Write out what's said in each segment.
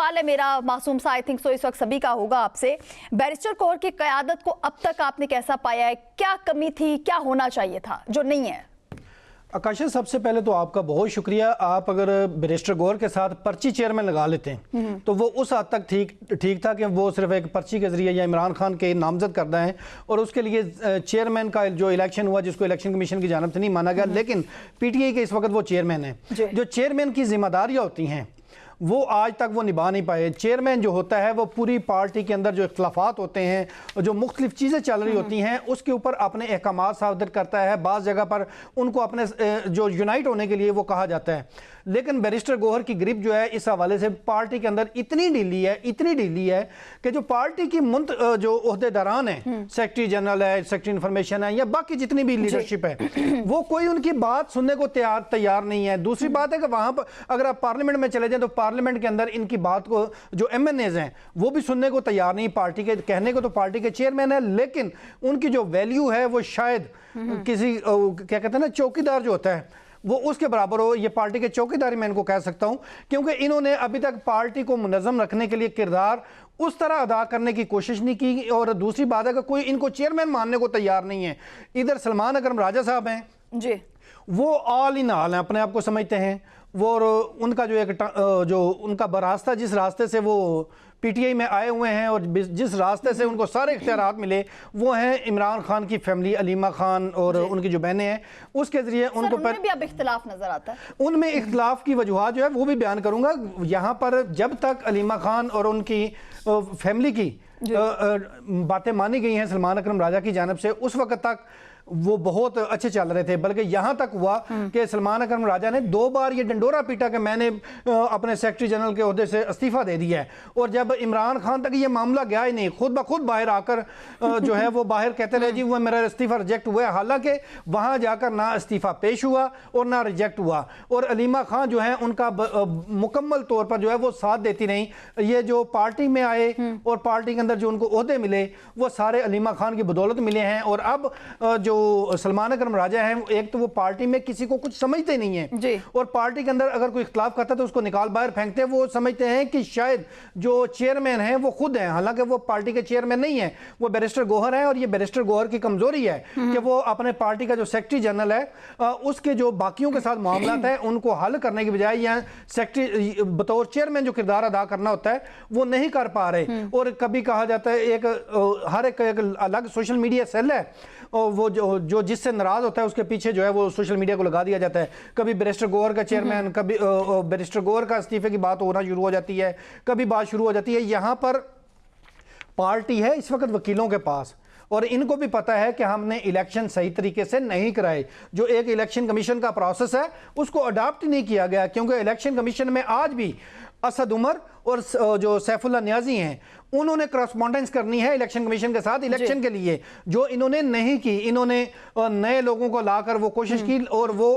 सवाल है मेरा मासूम सा, आई थिंक सो इस वक्त सभी का होगा आपसे। बैरिस्टर कौर की क़यादत को अब तक आपने कैसा पाया है? क्या कमी थी, क्या होना चाहिए था जो नहीं है? आकाशा, सबसे पहले तो आपका बहुत शुक्रिया। आप अगर बैरिस्टर गौहर के साथ पर्ची चेयरमैन लगा लेते हैं तो वो उस हद तक ठीक था कि वो सिर्फ एक पर्ची के जरिए या इमरान खान के नामजद करना है, और उसके लिए चेयरमैन का जो इलेक्शन हुआ जिसको इलेक्शन कमीशन की जानिब से नहीं माना गया, लेकिन पीटीआई के इस वक्त वो चेयरमैन है। जो चेयरमैन की जिम्मेदारियाँ होती हैं वो आज तक वो निभा नहीं पाए। चेयरमैन जो होता है वो पूरी पार्टी के अंदर जो इख्तलाफात होते हैं, जो मुख्तलिफ चीज़ें चल रही होती हैं, उसके ऊपर अपने अहकामात सादर करता है। बाज़ जगह पर उनको अपने जो यूनाइट होने के लिए वो कहा जाता है। लेकिन बैरिस्टर गौहर की ग्रिप जो है इस हवाले से पार्टी के अंदर इतनी ढीली है कि जो पार्टी की जो ओहदेदारान है, सेक्रेटरी जनरल है, सेक्रेटरी इंफॉर्मेशन है, या बाकी जितनी भी लीडरशिप है, वो कोई उनकी बात सुनने को तैयार नहीं है। दूसरी बात है कि वहाँ पर अगर आप पार्लियामेंट में चले जाएं तो पार्लियामेंट के अंदर इनकी बात को जो एमएनएज हैं वो भी सुनने को तैयार नहीं। पार्टी के कहने को तो पार्टी के चेयरमैन है, लेकिन उनकी जो वैल्यू है वो शायद किसी क्या कहते हैं ना, चौकीदार जो होता है वो उसके बराबर हो। ये पार्टी के चौकीदार मैं इनको कह सकता हूं, क्योंकि इन्होंने अभी तक पार्टी को मुनज़्ज़म रखने के लिए किरदार उस तरह अदा करने की कोशिश नहीं की। और दूसरी बात है कि कोई इनको चेयरमैन मानने को तैयार नहीं है। इधर सलमान अकरम राजा साहब हैं जी, वो ऑल इन ऑल हैं, अपने आप को समझते हैं वो, और उनका जो उनका बरास्ता जिस रास्ते से वो पीटीआई में आए हुए हैं और जिस रास्ते से उनको सारे इख्तियारात मिले वो हैं इमरान खान की फैमिली, अलीमा खान और उनकी जो बहनें हैं, उसके ज़रिए उनको उनमें भी अब इख्तिलाफ नज़र आता है। उनमें इख्तिलाफ की वजूहात जो है वो भी बयान करूँगा। यहाँ पर जब तक अलीमा खान और उनकी फैमिली की बातें मानी गई हैं सलमान अकरम राजा की जानिब से, उस वक्त तक वो बहुत अच्छे चल रहे थे। बल्कि यहाँ तक हुआ कि सलमान अकरम राजा ने 2 बार ये डंडोरा पीटा कि मैंने अपने सेक्रेटरी जनरल के ओहदे से इस्तीफ़ा दे दिया है। और जब इमरान खान तक ये मामला गया ही नहीं, खुद ब खुद बाहर आकर जो है वो बाहर कहते रहे जी वो मेरा इस्तीफ़ा रिजेक्ट हुआ है। हालांकि वहाँ जाकर ना इस्तीफ़ा पेश हुआ और ना रिजेक्ट हुआ, और अलीमा खान जो है उनका मुकम्मल तौर पर जो है वो साथ देती नहीं। ये जो पार्टी में आए और पार्टी के अंदर जो उनको ओहदे मिले वो सारे अलीमा खान की बदौलत मिले हैं। और अब जो सलमान अकरम राजा हैं, एक तो वो पार्टी में किसी को कुछ समझते नहीं है, और पार्टी के अंदर अगर कोई इख्तिलाफ करता है तो उसको निकाल बाहर फेंकते हैं। वो समझते हैं कि शायद जो चेयरमैन हैं वो खुद हैं, हालांकि वो पार्टी के चेयरमैन नहीं है, वो बैरिस्टर गौहर है। और ये बैरिस्टर गौहर की कमजोरी है कि वो अपने पार्टी का जो सेक्रेटरी जनरल है उसके जो बाकियों के साथ मामला है उनको हल करने की बजाय या सेक्रेटरी बतौर चेयरमैन जो किरदार अदा करना होता है वो नहीं कर पा रहे। और कभी कहा जाता है हर एक अलग सोशल मीडिया सेल है, और वो जो जिससे नाराज होता है उसके पीछे जो है वो सोशल मीडिया को लगा दिया जाता है। कभी बैरिस्टर गौहर का चेयरमैन, कभी बैरिस्टर गौहर का इस्तीफे की बात होना शुरू हो जाती है, कभी बात शुरू हो जाती है। यहाँ पर पार्टी है इस वक्त वकीलों के पास, और इनको भी पता है कि हमने इलेक्शन सही तरीके से नहीं कराए। जो एक इलेक्शन कमीशन का प्रोसेस है उसको अडॉप्ट नहीं किया गया, क्योंकि इलेक्शन कमीशन में आज भी असद उमर और जो सैफुल्लाह नियाजी हैं उन्होंने करस्पॉन्डेंस करनी है इलेक्शन कमीशन के साथ इलेक्शन के लिए, जो इन्होंने नहीं की। इन्होंने नए लोगों को लाकर वो कोशिश की, और वो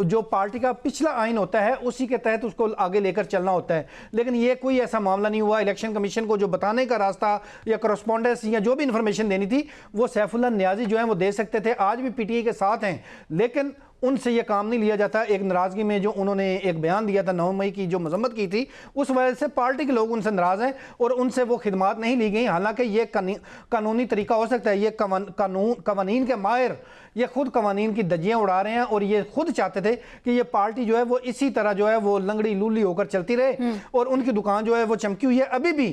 जो पार्टी का पिछला आइन होता है उसी के तहत उसको आगे लेकर चलना होता है। लेकिन ये कोई ऐसा मामला नहीं हुआ। इलेक्शन कमीशन को जो बताने का रास्ता या करस्पॉन्डेंस या जो भी इंफॉर्मेशन देनी थी वो सैफुल्लाह नियाजी जो है वो दे सकते थे, आज भी पीटीआई के साथ हैं, लेकिन उनसे ये काम नहीं लिया जाता। एक नाराज़गी में जो उन्होंने एक बयान दिया था 9 मई की जो मजम्मत की थी, उस वजह से पार्टी के लोग उनसे नाराज़ हैं और उनसे वो खिदमात नहीं ली गई। हालांकि ये कानूनी तरीका हो सकता है। ये कवानीन के माहिर ये खुद कवानीन की धज्जियाँ उड़ा रहे हैं, और ये खुद चाहते थे कि ये पार्टी जो है वो इसी तरह जो है वो लंगड़ी लूली होकर चलती रहे, और उनकी दुकान जो है वो चमकी हुई है। अभी भी